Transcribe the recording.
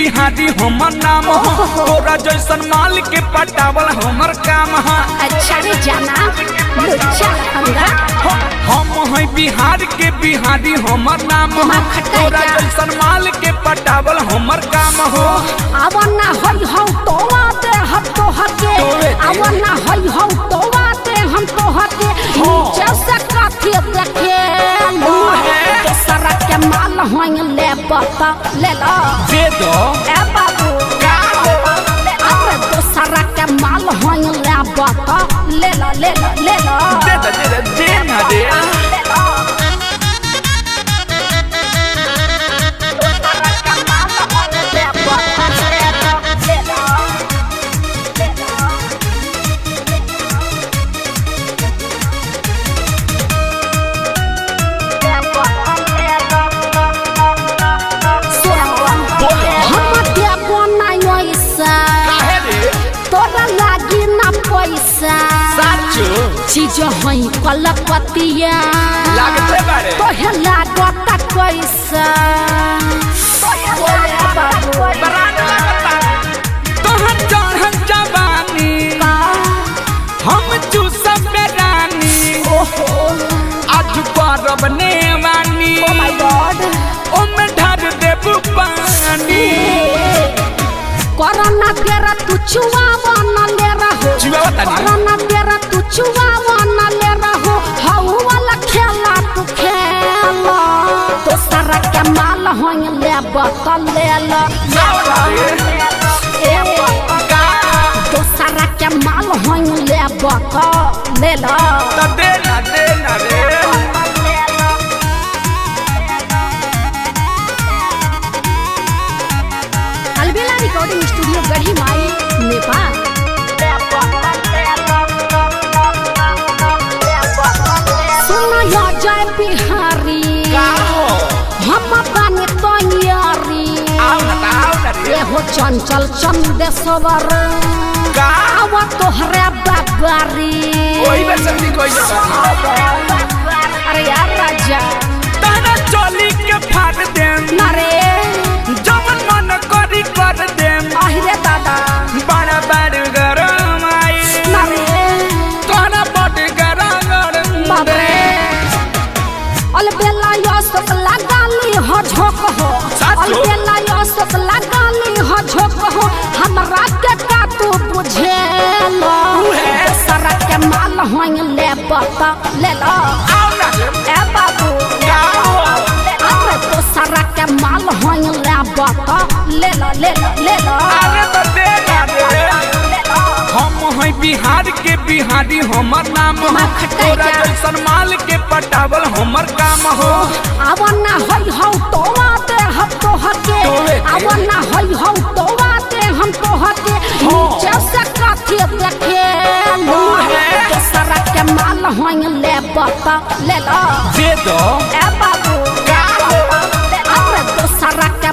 बिहारी हमर नाम हो तोरा जैसन माल के पटावल हमर काम है। अच्छा रे जाना लुच्चा लफंगा हम है बिहार के बिहारी हमर नाम हो तोरा जैसन माल के पटावल हमर काम हो। अब ना होई हो तो आते हम तो हके अब ना होई हो तो आते हम तो हके नीचे से काठी देखे लो दूसरा के माल होई ले बता ले लो दे दो ए बाबू अरे दूसरा के माल होई ले बता ले लो ले लो ले लो दे दे दे ना दे चीज हई कलकतिया लागते बारे तोहे लागता कैसा तोहर चढ़ल जवानी हम चूसब में रानी आज परब नेवानी ओमे ढार देबू पानी कोरोना तेरा तू चुआवा न ले रहो कोरोना तेरा तू चुआवा न ले रहो हाउ वाला खेला तू खेला दूसरा के माल होई ले बतल ले लो दूसरा के माल होई ले बतल ले लो दे ना रे अलबेला रिकॉर्डिंग स्टूडियो गढ़ी माई नेपाल। सुनो या जय बिहारी हम बने तैयारी ये हो चंचल चंदेश्वर आवा तोहरे बाबारी अरे यार राजा ताना चोली के फाड़ देम नरे जवन मन करी कर देम आहिरे दादा बड़ा बड़ गरम आई नरे तोरा बड़ गरम बाबरे अलबेला यो सब लगाली हो झोक हो अलबेला यो सब लगाली हो झोक हो हमरा के का तू बुझे लो दूसरा के माल होई ले बता ले लो ए बाबू अरे दूसरा के माल होई ले बता ले लो ले लो ले लो अरे तो दे ना रे हम है बिहार के बिहारी हमर नाम हो तोरा जैसन माल के पटावल हमर काम हो। अब ना होई हो तो आते हम तो हके अब ना होई हो तो आते हम तो हके नीचे से काठी देखे लो दूसरा के माल होई ले बता ले लो दे दो ए बाबू अरे दूसरा के